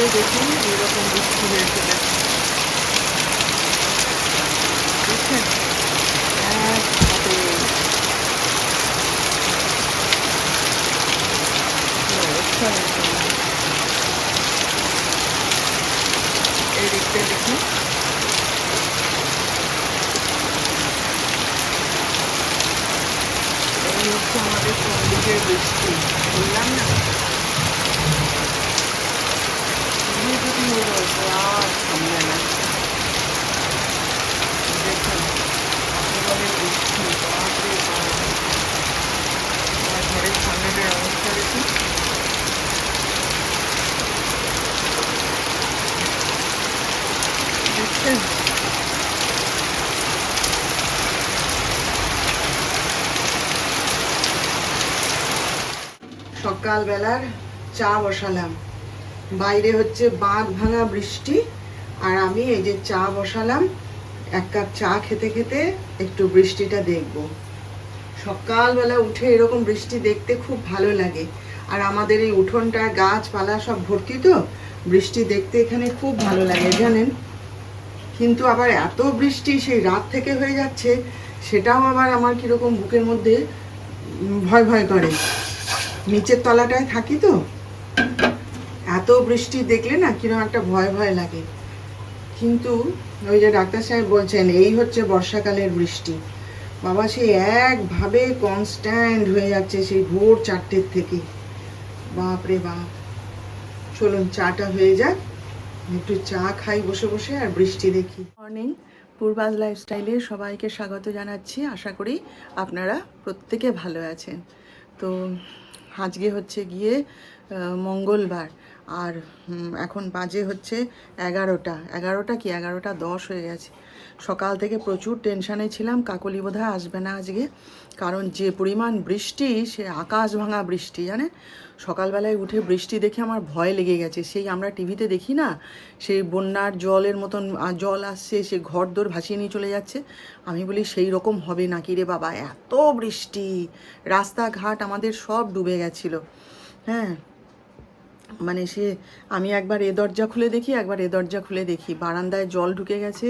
উঠে দেখি এইরকম বৃষ্টি হয়েছে, বুঝছেন? একসাথে অবস্থা হয়েছে। এই দিকটা দেখি, এই হচ্ছে আমাদের কোন দিকের বৃষ্টি, বললাম না যদি হলো তো আর সামনে না। দেখুন একেবারে বৃষ্টি, বাপরে বাপ। আমার ঘরের সামনের অবস্থা দেখুন, দেখছেন? সকালবেলার চা বসালাম, বাইরে হচ্ছে বাঁধ ভাঙা বৃষ্টি, আর আমি এই যে চা বসালাম। এক কাপ চা খেতে খেতে একটু বৃষ্টিটা দেখব। সকালবেলা উঠে এরকম বৃষ্টি দেখতে খুব ভালো লাগে। আর আমাদের এই উঠোনটা গাছপালা সব ভর্তি, তো বৃষ্টি দেখতে এখানে খুব ভালো লাগে জানেন। কিন্তু আবার এত বৃষ্টি সেই রাত থেকে হয়ে যাচ্ছে, সেটাও আবার আমার কীরকম বুকের মধ্যে ভয় ভয় করে। নিচের তলাটায় থাকি তো, এত বৃষ্টি দেখলে না কিরকম একটা ভয় ভয় লাগে। কিন্তু ওই যে ডাক্তার সাহেব বলছেন এই হচ্ছে বর্ষাকালের বৃষ্টি। বাবা সেই একভাবে কনস্ট্যান্ট হয়ে যাচ্ছে সেই ভোর 4টের থেকে। বাপরে বাপ। চলুন চাটা হয়ে যাক, একটু চা খাই বসে বসে আর বৃষ্টি দেখি। মর্নিং, পূর্বাজ লাইফস্টাইলে সবাইকে স্বাগত জানাচ্ছি। আশা করি আপনারা প্রত্যেকে ভালো আছেন। তো আজকে হচ্ছে গিয়ে মঙ্গলবার, আর এখন বাজে হচ্ছে 11টা কি 11টা 10 হয়ে গেছে। সকাল থেকে প্রচুর টেনশানে ছিলাম, কাকলি বোধহয় আসবে না আজকে, কারণ যে পরিমাণ বৃষ্টি, সে আকাশ ভাঙা বৃষ্টি জানেন। সকালবেলায় উঠে বৃষ্টি দেখে আমার ভয় লেগে গেছে। সেই আমরা টিভিতে দেখি না, সেই বন্যার জলের মতন জল আসছে, সে ঘরদোর ভাসিয়ে নিয়ে চলে যাচ্ছে। আমি বলি সেই রকম হবে নাকি রে বাবা, এত বৃষ্টি, রাস্তাঘাট আমাদের সব ডুবে গেছিলো। হ্যাঁ, মানে সে আমি একবার এ দরজা খুলে দেখি, একবার এ দরজা খুলে দেখি, বারান্দায় জল ঢুকে গেছে,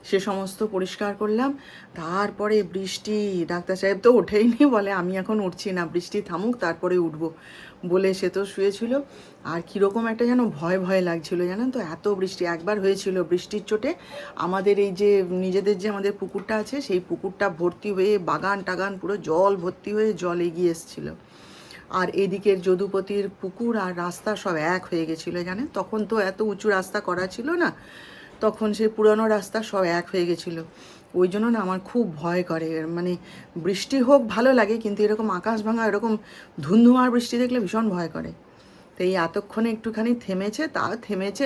সে সমস্ত পরিষ্কার করলাম। তারপরে বৃষ্টি, ডাক্তার সাহেব তো ওঠেইনি, বলে আমি এখন উঠছি না, বৃষ্টি থামুক তারপরে উঠবো বলে সে তো শুয়েছিল। আর কীরকম একটা যেন ভয় ভয় লাগছিল জানেন তো, এত বৃষ্টি। একবার হয়েছিল বৃষ্টির চোটে আমাদের এই যে নিজেদের যে আমাদের পুকুরটা আছে, সেই পুকুরটা ভর্তি হয়ে বাগান টাগান পুরো জল ভর্তি হয়ে জল এগিয়ে এসেছিলো। আর এদিকের যদুপতির পুকুর আর রাস্তা সব এক হয়ে গেছিলো জানেন। তখন তো এত উঁচু রাস্তা করা ছিল না, তখন সেই পুরনো রাস্তা সব এক হয়ে গেছিলো। ওই জন্য না আমার খুব ভয় করে, মানে বৃষ্টি হোক ভালো লাগে, কিন্তু এরকম আকাশ ভাঙা এরকম ধুন্ধুমার বৃষ্টি দেখলে ভীষণ ভয় করে। তো এই এতক্ষণে একটুখানি থেমেছে, তা থেমেছে,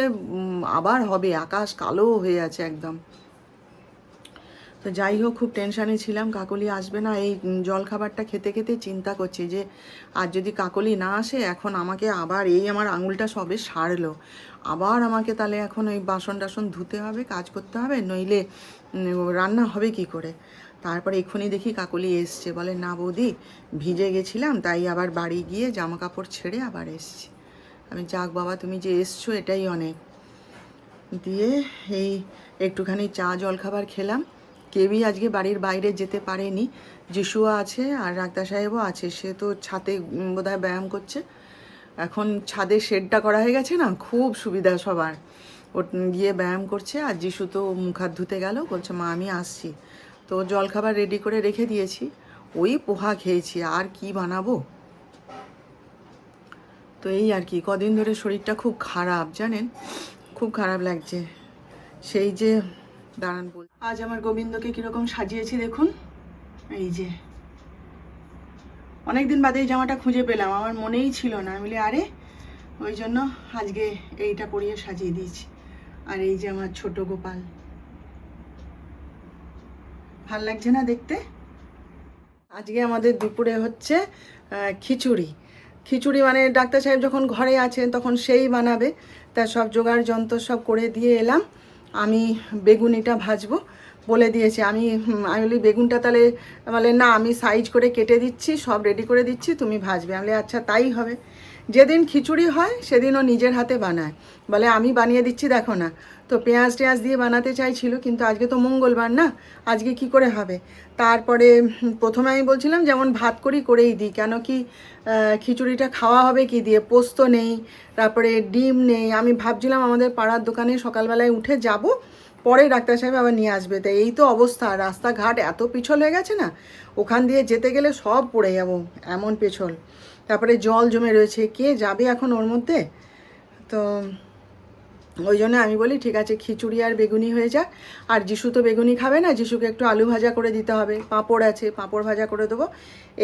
আবার হবে, আকাশ কালো হয়ে আছে একদম। তো যাই হোক, খুব টেনশানে ছিলাম, কাকলি আসবে না। এই জলখাবারটা খেতে খেতে চিন্তা করছি যে আর যদি কাকলি না আসে, এখন আমাকে আবার এই আমার আঙুলটা সবে সারলো, আবার আমাকে তাহলে এখন ওই বাসন টাসন ধুতে হবে, কাজ করতে হবে, নইলে রান্না হবে কি করে। তারপরে এক্ষুনি দেখি কাকলি এসছে, বলে না বৌদি ভিজে গেছিলাম, তাই আবার বাড়ি গিয়ে জামা কাপড় ছেড়ে আবার এসছি। আমি যাক বাবা, তুমি যে এসছো এটাই অনেক। দিয়ে এই একটুখানি চা জলখাবার খেলাম। কেউই আজকে বাড়ির বাইরে যেতে পারেনি, যিশুও আছে আর ডাক্তার সাহেবও আছে। সে তো ছাদে বোধহয় ব্যায়াম করছে। এখন ছাদে শেডটা করা হয়ে গেছে না, খুব সুবিধা সবার। ও গিয়ে ব্যায়াম করছে, আর যিশু তো মুখ হাত ধুতে গেল, বলছে মা আমি আসছি। তো জলখাবার রেডি করে রেখে দিয়েছি, ওই পোহা খেয়েছি, আর কি বানাবো। তো এই আর কি, কদিন ধরে শরীরটা খুব খারাপ জানেন, খুব খারাপ লাগছে। সেই যে দাঁড়ান বল, আজ আমার গোবিন্দকে কীরকম সাজিয়েছি দেখুন। এই যে অনেকদিন বাদে এই জামাটা খুঁজে পেলাম, আমার মনেই ছিল না। আমি বলি আরে, ওই জন্য আজকে এইটা পরিয়ে সাজিয়ে দিয়েছি। আর এই যে আমার ছোট গোপাল, ভাল লাগছে না দেখতে। আজকে আমাদের দুপুরে হচ্ছে খিচুড়ি। খিচুড়ি মানে ডাক্তার সাহেব যখন ঘরে আছেন তখন সেই বানাবে, তা সব জোগাড় যন্ত্র সব করে দিয়ে এলাম। আমি বেগুনিটা ভাজবো বলে দিয়েছি। আমি বলি বেগুনটা তাহলে, বলে না আমি সাইজ করে কেটে দিচ্ছি, সব রেডি করে দিচ্ছি, তুমি ভাজবে। আমি বলি আচ্ছা তাই হবে। যেদিন খিচুড়ি হয় সেদিন ও নিজের হাতে বানায়, বলে আমি বানিয়ে দিচ্ছি দেখো না। তো পেঁয়াজ টেঁয়াজ দিয়ে বানাতে চাইছিল, কিন্তু আজকে তো মঙ্গলবার না, আজকে কি করে হবে। তারপরে প্রথমে আমি বলছিলাম যেমন ভাত করেই দিই, কেন কি খিচুড়িটা খাওয়া হবে কি দিয়ে, পোস্ত নেই, তারপরে ডিম নেই। আমি ভাবছিলাম আমাদের পাড়ার দোকানে সকালবেলায় উঠে যাব, পরে ডাক্তার সাহেব আবার নিয়ে আসবে। তাই এই তো অবস্থা, রাস্তাঘাট এত পিছল হয়ে গেছে না, ওখান দিয়ে যেতে গেলে সব পড়ে যাব, এমন পেছল। তারপরে জল জমে রয়েছে, কে যাবে এখন ওর মধ্যে। তো ওই জন্য আমি বলি ঠিক আছে খিচুড়ি আর বেগুনি হয়ে যাক। আর যিশু তো বেগুনি খাবে না, যিশুকে একটু আলু ভাজা করে দিতে হবে, পাঁপড় আছে, পাঁপড় ভাজা করে দেবো।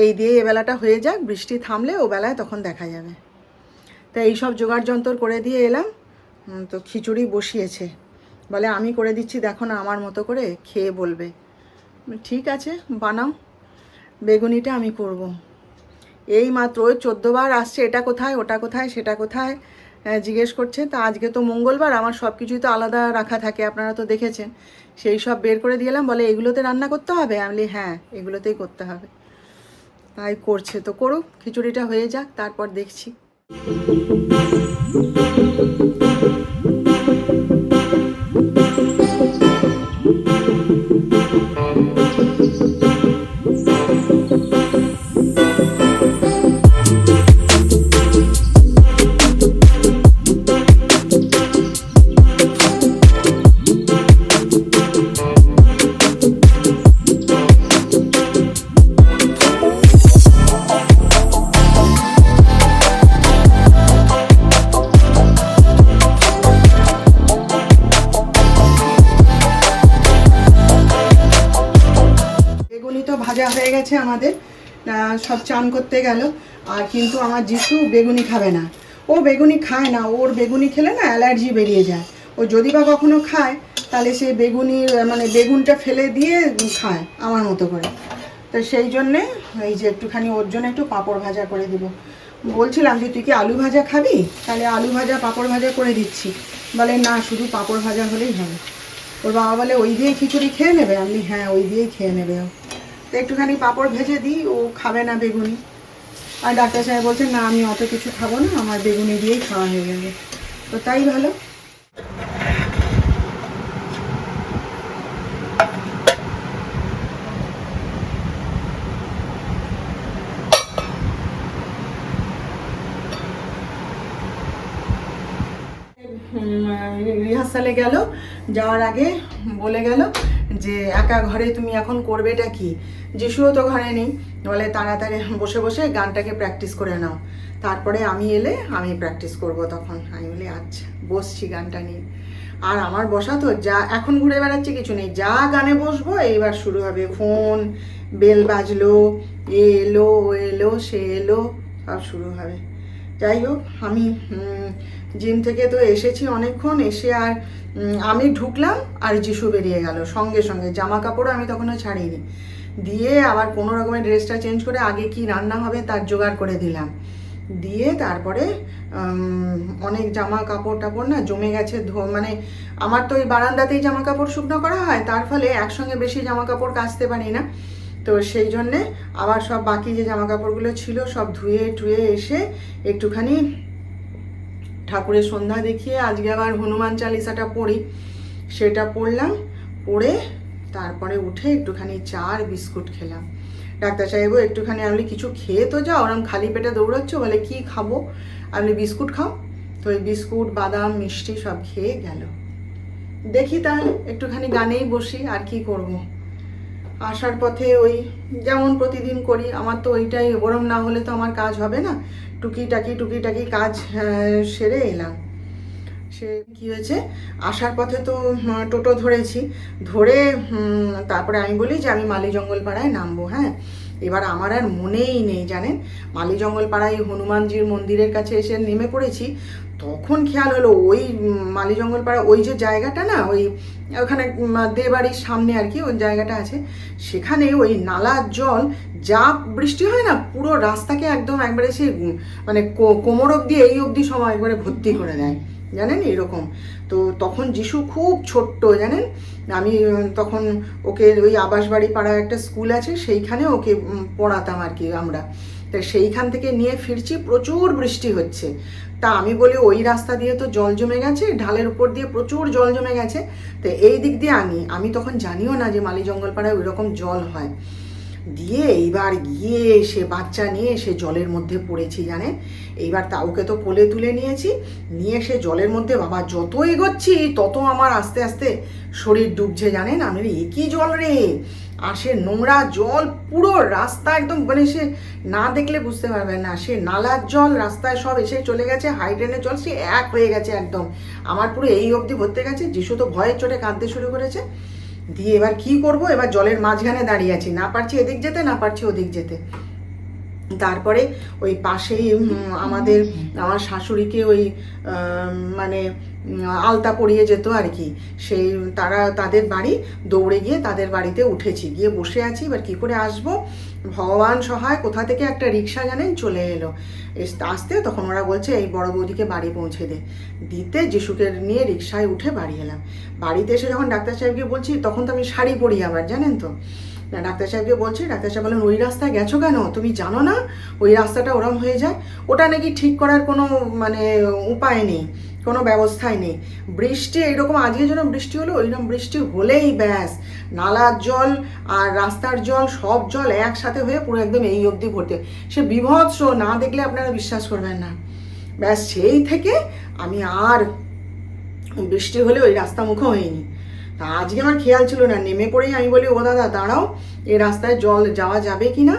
এই দিয়ে এবেলাটা হয়ে যাক, বৃষ্টি থামলে ও বেলায় তখন দেখা যাবে। তা এইসব জোগাড় যন্তর করে দিয়ে এলাম। তো খিচুড়ি বসিয়েছে, বলে আমি করে দিচ্ছি দেখো না, আমার মতো করে খেয়ে বলবে। ঠিক আছে বানাও, বেগুনিটা আমি করব। এই মাত্র ওই 14 বার আসছে, এটা কোথায় ওটা কোথায় সেটা কোথায় জিজ্ঞেস করছে। তা আজকে তো মঙ্গলবার, আমার সব কিছুই তো আলাদা রাখা থাকে, আপনারা তো দেখেছেন। সেই সব বের করে দিলাম, বলে এগুলোতে রান্না করতে হবে। আমি বলি হ্যাঁ এগুলোতেই করতে হবে। তাই করছে, তো করুক, খিচুড়িটা হয়ে যাক তারপর দেখছি। ভাজা হয়ে গেছে আমাদের, সব চান করতে গেল। আর কিন্তু আমার যিশু বেগুনি খাবে না, ও বেগুনি খায় না, ওর বেগুনি খেলে না অ্যালার্জি বেরিয়ে যায়। ও যদি বা কখনো খায় তাহলে সে বেগুনির মানে বেগুনটা ফেলে দিয়ে খায় আমার মতো করে। তো সেই জন্যে এই যে একটুখানি ওর জন্য একটু পাঁপড় ভাজা করে দিব। বলছিলাম যে তুই কি আলু ভাজা খাবি, তাহলে আলু ভাজা পাঁপড় ভাজা করে দিচ্ছি। বলে না শুধু পাঁপড় ভাজা হলেই হবে। ওর বাবা বলে ওই দিয়েই খিচুড়ি খেয়ে নেবে। আমি হ্যাঁ ওই দিয়েই খেয়ে নেবে ও। তো একটুখানি পাঁপড় ভেজে দিই, ও খাবে না বেগুনি। আর ডাক্তার সাহেব বলছেন না আমি অত কিছু খাবো না, আমার বেগুনি দিয়েই খাওয়া হয়ে যাবে। তো তাই ভালো। রিহার্সালে গেল, যাওয়ার আগে বলে গেল যে একা ঘরে তুমি এখন করবেটা কি, যিশুও তো ঘরে নেই। বলে তাড়াতাড়ি বসে বসে গানটাকে প্র্যাকটিস করে নাও, তারপরে আমি এলে আমি প্র্যাকটিস করব তখন। আমি বলি আচ্ছা, বসছি গানটা নিয়ে। আর আমার বসা তো যা এখন ঘুরে বেড়াচ্ছে কিছু নেই, যা গানে বসবো এইবার শুরু হবে, ফোন বেল বাজলো, এ এলো ও এলো সে এলো, সব শুরু হবে। যাই হোক, আমি জিম থেকে তো এসেছি অনেকক্ষণ, এসে আর আমি ঢুকলাম আর যিশু বেরিয়ে গেল সঙ্গে সঙ্গে। জামা কাপড়ও আমি তখনও ছাড়িনি, দিয়ে আবার কোনো রকমের ড্রেসটা চেঞ্জ করে আগে কি রান্না হবে তার জোগাড় করে দিলাম। দিয়ে তারপরে অনেক জামা কাপড় টাপড় না জমে গেছে, মানে আমার তো ওই বারান্দাতেই জামা কাপড় শুকনো করা হয়, তার ফলে একসঙ্গে বেশি জামা কাপড় কাচতে পারি না। তো সেই জন্যে আবার সব বাকি যে জামা কাপড়গুলো ছিল সব ধুয়ে টুয়ে এসে একটুখানি ঠাকুরের সন্ধ্যা দেখিয়ে আজকে আবার হনুমান চালিসাটা পড়ি, সেটা পড়লাম। পড়ে তারপরে উঠে একটুখানি চা আর বিস্কুট খেলাম। ডাক্তার সাহেবও একটুখানি আমি কিছু খেয়ে তো যাও, ওরম খালি পেটে দৌড়াচ্ছ, বলে কি খাবো, আপনি বিস্কুট খাও। তো ওই বিস্কুট বাদাম মিষ্টি সব খেয়ে গেল। দেখি তাহলে একটুখানি গানেই বসি, আর কি করব। আসার পথে ওই যেমন প্রতিদিন করি, আমার তো ওইটাই, ওরম না হলে তো আমার কাজ হবে না। টুকিটাকি কাজ সেরে এলাম। সে কি হয়েছে, আসার পথে তো টোটো ধরেছি, ধরে তারপরে আমি বলি যে আমি মালিজঙ্গল পাড়ায় নামবো। হ্যাঁ, এবার আমার আর মনেই নেই জানেন, মালিজঙ্গল পাড়ায় হনুমানজির মন্দিরের কাছে এসে নেমে পড়েছি। তখন খেয়াল হলো ওই মালিজঙ্গল পাড়া ওই যে জায়গাটা না, ওই ওখানে দেবাড়ির সামনে আর কি ওই জায়গাটা আছে, সেখানে ওই নালার জল যা বৃষ্টি হয় না পুরো রাস্তাকে একদম একবারে সে মানে কোমর অবধি এই অবধি সময় একবারে ভর্তি করে দেয় জানেন এরকম। তো তখন যিশু খুব ছোট্ট জানেন, আমি তখন ওকে ওই আবাসবাড়ি পাড়ায় একটা স্কুল আছে সেইখানে ওকে পড়াতাম আর কি আমরা। তো সেইখান থেকে নিয়ে ফিরছি, প্রচুর বৃষ্টি হচ্ছে। তা আমি বলি ওই রাস্তা দিয়ে তো জল জমে গেছে, ঢালের উপর দিয়ে প্রচুর জল জমে গেছে, তো এই দিক দিয়ে আমি তখন জানিও না যে মালি জঙ্গলপাড়ায় ওই রকম জল হয়। দিয়ে এইবার গিয়ে সে বাচ্চা নিয়ে সে জলের মধ্যে পড়েছি জানেন। এইবার ওকে তো কোলে তুলে নিয়েছি, নিয়ে সে জলের মধ্যে বাবা যত এগোচ্ছি তত আমার আস্তে আস্তে শরীর ডুবছে জানেন। আমি একই জল রে, আর সে নোংরা জল পুরো রাস্তা একদম, মানে সে না দেখলে বুঝতে পারবেন না, সে নালার জল রাস্তায় সব এসে চলে গেছে, হাইড্রেনের জল সে এক হয়ে গেছে একদম। আমার পুরো এই অবধি ভরতে গেছে। যিশু তো ভয়ের চোটে কাঁদতে শুরু করেছে। দিয়ে এবার কি করব, এবার জলের মাঝখানে দাঁড়িয়ে আছি, না পারছি এদিক যেতে না পারছি ওদিক যেতে। তারপরে ওই পাশেই আমার শাশুড়িকে ওই মানে আলতা পরিয়ে যেত আর কি, সেই তাদের বাড়ি, দৌড়ে গিয়ে তাদের বাড়িতে উঠেছি, গিয়ে বসে আছি। এবার কি করে আসব, ভগবান সহায়, কোথা থেকে একটা রিক্সা জানেন চলে এলো। আসতে তখন ওরা বলছে এই বড় বৌদিকে বাড়ি পৌঁছে দিতে যিশুকে নিয়ে রিক্সায় উঠে বাড়ি এলাম। বাড়িতে এসে যখন ডাক্তার সাহেবকে বলছি, তখন তো আমি শাড়ি পরি আবার জানেন তো। ডাক্তার সাহেবকে বলছি, ডাক্তার সাহেব বলেন ওই রাস্তায় গেছো কেন, তুমি জানো না ওই রাস্তাটা ওরম হয়ে যায়, ওটা নাকি ঠিক করার কোনো মানে উপায় নেই, কোনো ব্যবস্থাই নেই। বৃষ্টি এইরকম আজকে যেরকম বৃষ্টি হলো, ওইরকম বৃষ্টি হলেই ব্যাস নালার জল আর রাস্তার জল সব জল একসাথে হয়ে পুরো একদম এই অবধি ভর্তি, সে বিভৎস, না দেখলে আপনারা বিশ্বাস করবেন না। ব্যাস সেই থেকে আমি আর বৃষ্টি হলে ওই রাস্তা মুখও হয়নি। তা আজকে আমার খেয়াল ছিল না, নেমে পড়েই আমি বলি ও দাদা দাঁড়াও, এই রাস্তায় জল যাওয়া যাবে কি না,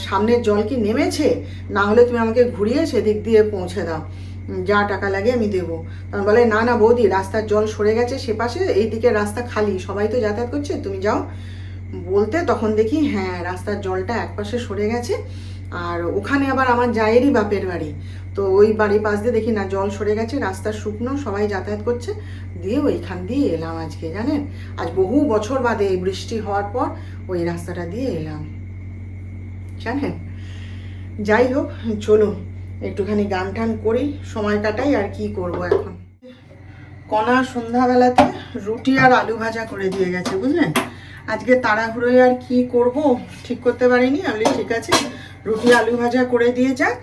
সামনের জল কি নেমেছে, না হলে তুমি আমাকে ঘুরিয়ে সেদিক দিয়ে পৌঁছে দাও, যা টাকা লাগে আমি দেবো। তখন বলে না না বৌদি, রাস্তার জল সরে গেছে সে পাশে, এই দিকে রাস্তা খালি, সবাই তো যাতায়াত করছে, তুমি যাও। বলতে তখন দেখি হ্যাঁ রাস্তার জলটা একপাশে সরে গেছে, আর ওখানে আবার আমার জায়েরই বাপের বাড়ি, তো ওই বাড়ির পাশ দিয়ে দেখি না জল সরে গেছে, রাস্তা শুকনো, সবাই যাতায়াত করছে। দিয়ে ওইখান দিয়ে এলাম আজকে জানেন, আজ বহু বছর বাদে বৃষ্টি হওয়ার পর ওই রাস্তাটা দিয়ে এলাম জানেন। যাই হোক চলুন একটুখানি গান টান করি, সময় কাটাই, আর কি করব এখন। কণা সন্ধ্যাবেলাতে রুটি আর আলু ভাজা করে দিয়ে গেছে বুঝলেন। আজকে তাড়াহুড়োয় আর কি করব ঠিক করতে পারিনি, আমি ঠিক আছে রুটি আলু ভাজা করে দিয়ে যাক,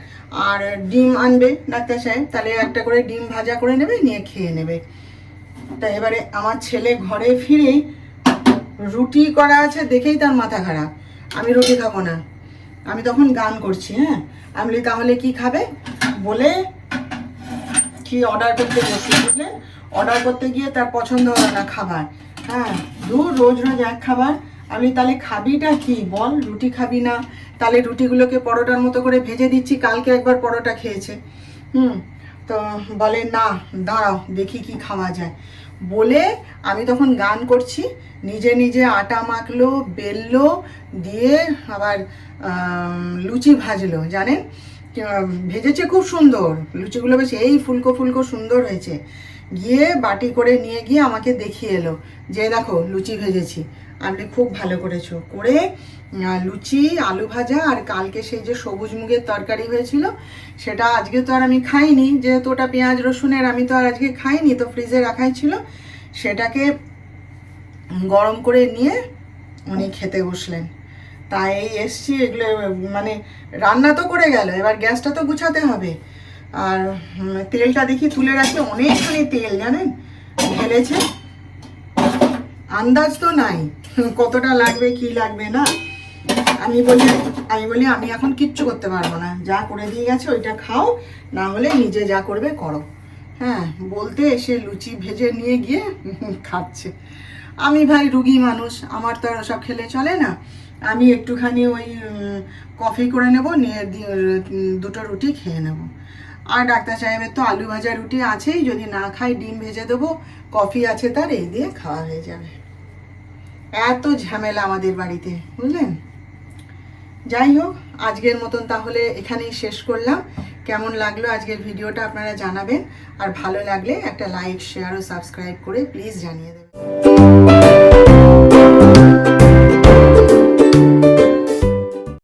আর ডিম আনবে ডাক্তার সাহেব, তাহলে একটা করে ডিম ভাজা করে নেবে, নিয়ে খেয়ে নেবে। তা এবারে আমার ছেলে ঘরে ফিরেই রুটি করা আছে দেখেই তার মাথা খারাপ, আমি রুটি খাবো না, আমি তখন গান করছি। হ্যাঁ আমি বলি তাহলে কি খাবে, বলে কি অর্ডার করতে বসে, বুঝলে অর্ডার করতে গিয়ে তার পছন্দ হলো না খাবার। হ্যাঁ রোজ রোজ এক খাবার, আমি তাহলে খাবিটা কি বল, রুটি খাবি না, তাহলে রুটিগুলোকে পরোটার মতো করে ভেজে দিচ্ছি, কালকে একবার পরোটা খেয়েছে। তো বলে না দাঁড়াও দেখি কি খাওয়া যায়, বলে আমি তখন গান করছি, নিজে নিজে আটা মাখলো, বেললো, দিয়ে আবার লুচি ভাজলো জানেন, ভেজেছে খুব সুন্দর, লুচিগুলো বেশ এই ফুলকো ফুলকো সুন্দর হয়েছে। গিয়ে বাটি করে নিয়ে গিয়ে আমাকে দেখিয়ে এলো যে দেখো লুচি ভেজেছি। আমি খুব ভালো করেছো, করে লুচি আলু ভাজা আর কালকে সেই যে সবুজ মুগের তরকারি হয়েছিল সেটা আজকে তো আর আমি খাইনি, যেহেতু ওটা পেঁয়াজ রসুনের, আমি তো আর আজকে খাইনি, তো ফ্রিজে রাখাই ছিল, সেটাকে গরম করে নিয়ে উনি খেতে বসলেন। তাই এসছি, এগুলো মানে রান্না তো করে গেল, এবার গ্যাসটা তো গুছাতে হবে। আর তেলটা দেখি তুলে রাখি, অনেকখানি তেল জানেন ঢেলেছে, আন্দাজ তো নাই কতটা লাগবে কি লাগবে না। আমি বলি আমি এখন কিচ্ছু করতে পারবো না, যা করে দিয়ে গেছে ওইটা খাও, না হলে নিজে যা করবে করো। হ্যাঁ বলতে এসে লুচি ভেজে নিয়ে গিয়ে খাচ্ছে। আমি ভাই রুগী মানুষ, আমার তো আর ওসব খেলে চলে না, আমি একটুখানি ওই কফি করে নেব, নিয়ে দুটো রুটি খেয়ে নেব। আর ডাক্তার সাহেবের তো আলু ভাজা রুটি আছেই, যদি না খাই ডিম ভেজে দেবো, কফি আছে তার, এই দিয়ে খাওয়া হয়ে যাবে। এত ঝামেলা আমাদের বাড়িতে বুঝলেন। যাই হোক আজকের মতন তাহলে এখানেই শেষ করলাম। কেমন লাগলো আজকের ভিডিওটা আপনারা জানাবেন, আর ভালো লাগলে একটা লাইক শেয়ার ও সাবস্ক্রাইব করে প্লিজ জানিয়ে দেবেন।